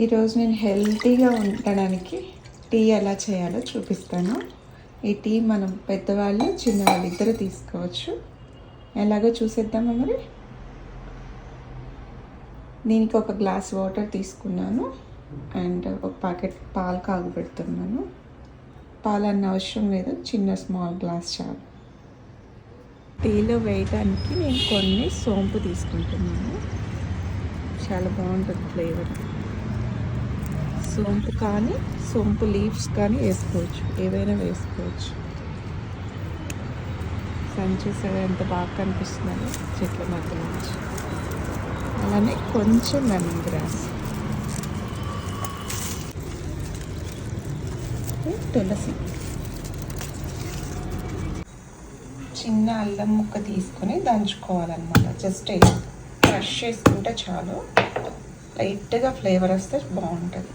ఈరోజు నేను హెల్తీగా ఉండడానికి టీ ఎలా చేయాలో చూపిస్తాను. ఈ టీ మనం పెద్దవాళ్ళు చిన్నవాళ్ళు ఇద్దరు తీసుకోవచ్చు. ఎలాగో చూసేద్దామా మరి. దీనికి ఒక గ్లాస్ వాటర్ తీసుకున్నాను అండ్ ఒక ప్యాకెట్ పాలు కాగబెడుతున్నాను. పాలు అన్న అవసరం లేదు, చిన్న స్మాల్ గ్లాస్ చాలు. టీలో వేయడానికి నేను కొన్ని సోంపు తీసుకుంటున్నాను. చాలా బాగుంటుంది ఫ్లేవర్. సోంపు కానీ సోంపు లీవ్స్ కానీ వేసుకోవచ్చు, ఏవైనా వేసుకోవచ్చు. చూసారా ఎంత బాగా కనిపిస్తున్నాయో చెట్ల మధ్య నుంచి. అలానే కొంచెం లెమన్ గ్రాస్, తులసి, చిన్న అల్లం ముక్క తీసుకొని దంచుకోవాలన్నమాట. జస్ట్ క్రష్ చేసుకుంటే చాలు, లైట్గా ఫ్లేవర్ వస్తే బాగుంటుంది.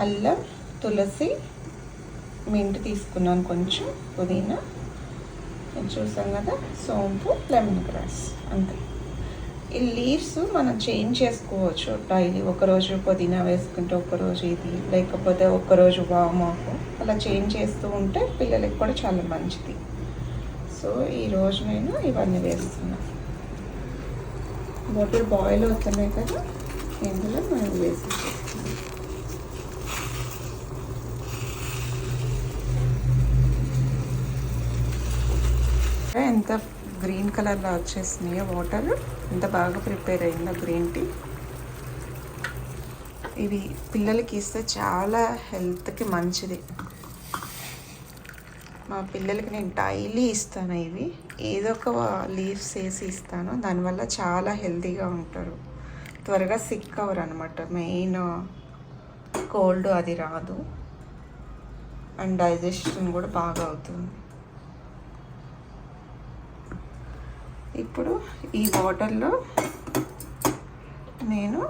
అల్లం, తులసి, మింట్ తీసుకున్నాను, కొంచెం పుదీనా చూసాం కదా, సోంపు, లెమన్ గ్రాస్, అంతే. ఈ లీవ్స్ మనం చేంజ్ చేసుకోవచ్చు డైలీ. ఒకరోజు పుదీనా వేసుకుంటే ఒకరోజు ఇది, లేకపోతే ఒకరోజు వామాకు, అలా చేంజ్ చేస్తూ ఉంటే పిల్లలకి కూడా చాలా మంచిది. సో ఈరోజు నేను ఇవన్నీ వేస్తున్నా. వాటర్ బాయిల్ అవుతున్నాయి కదా, ఇందులో మనం వేసి ఎంత గ్రీన్ కలర్లో వచ్చేసినాయో వాటర్. ఎంత బాగా ప్రిపేర్ అయిందో గ్రీన్ టీ. ఇవి పిల్లలకి ఇస్తే చాలా హెల్త్కి మంచిది. మా పిల్లలకి నేను డైలీ ఇస్తాను ఇవి. ఏదో ఒక లీవ్స్ వేసి ఇస్తాను, దానివల్ల చాలా హెల్తీగా ఉంటారు. త్వరగా సిక్ అవ్వరు అనమాట. మెయిన్ కోల్డ్ అది రాదు, అండ్ డైజెషన్ కూడా బాగా అవుతుంది. ఇప్పుడు ఈ వాటర్లో నేను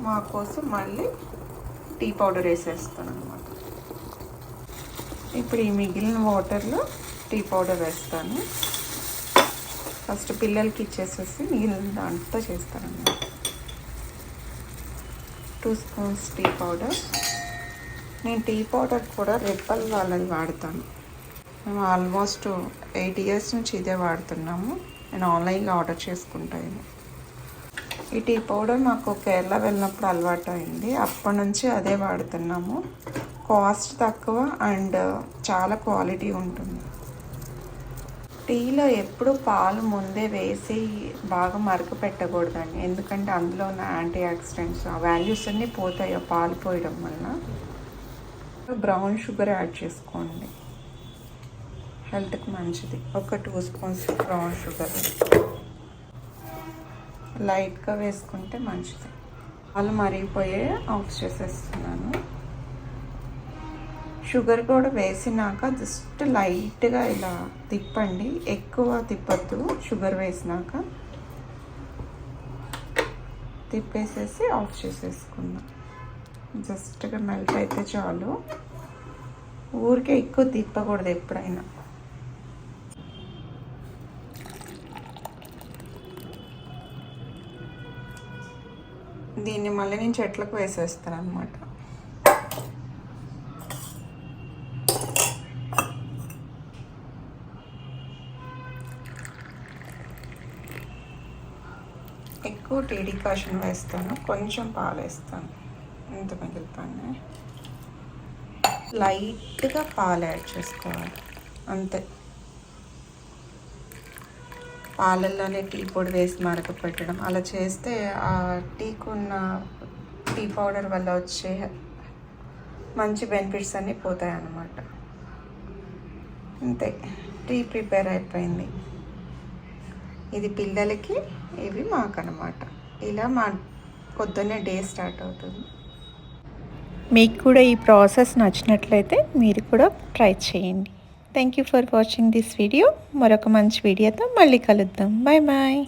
మా కోసం మళ్ళీ టీ పౌడర్ వేసేస్తాను అనమాట. ఇప్పుడు ఈ మిగిలిన వాటర్లో టీ పౌడర్ వేస్తాను. ఫస్ట్ పిల్లలకి ఇచ్చేసేసి మిగిలిన దాంట్లో చేస్తాను అన్నమాట. 2 స్పూన్స్ టీ పౌడర్. నేను టీ పౌడర్ కూడా హెర్బల్ వాళ్ళది వాడతాను. మేము ఆల్మోస్ట్ 8 ఇయర్స్ నుంచి ఇదే వాడుతున్నాము. నేను ఆన్లైన్లో ఆర్డర్ చేసుకుంటాను. ఈ టీ పౌడర్ మాకు కేరళ వెళ్ళినప్పుడు అలవాటు అయింది, అప్పటి నుంచి అదే వాడుతున్నాము. కాస్ట్ తక్కువ అండ్ చాలా క్వాలిటీ ఉంటుంది. టీలో ఎప్పుడు పాలు ముందే వేసి బాగా మరక పెట్టకూడదండి, ఎందుకంటే అందులో ఉన్న యాంటీ ఆక్సిడెంట్స్ ఆ వాల్యూస్ అన్నీ పోతాయి పాలు పోయడం వల్ల. బ్రౌన్ షుగర్ యాడ్ చేసుకోండి, హెల్త్కి మంచిది. ఒక 2 స్పూన్స్ బ్రౌన్ షుగర్ లైట్గా వేసుకుంటే మంచిది. పాలు మరిగిపోయే ఆఫ్ చేసేస్తున్నాను. షుగర్ కూడా వేసినాక జస్ట్ లైట్గా ఇలా తిప్పండి, ఎక్కువ తిప్పద్దు. షుగర్ వేసినాక తిప్పేసేసి ఆఫ్ చేసేసుకుందాం. జస్ట్గా మెల్ట్ అయితే చాలు, ఊరికే ఎక్కువ తిప్పకూడదు ఎప్పుడైనా. దీన్ని మళ్ళీ నేను చెట్లకు వేసేస్తాను అనమాట. ఎక్కువ టీ డికాషన్ వేస్తాను, కొంచెం పాలు వేస్తాను, ఇంత మిగులుతాను. లైట్గా పాలు యాడ్ చేసుకోవాలి, అంతే. పాలల్లోనే టీ పొడి వేసి మరక పెట్టడం, అలా చేస్తే ఆ టీకున్న టీ పౌడర్ వల్ల వచ్చే మంచి బెనిఫిట్స్ అన్నీ పోతాయి అన్నమాట. అంతే, టీ ప్రిపేర్ అయిపోయింది. ఇది పిల్లలకి, ఇవి మాకన్నమాట. ఇలా మా పొద్దున్నే డే స్టార్ట్ అవుతుంది. మీకు కూడా ఈ ప్రాసెస్ నచ్చినట్లయితే మీరు కూడా ట్రై చేయండి. Thank you for watching this video. మరొక మంచి వీడియోతో మళ్ళీ కలుద్దాం. Bye bye.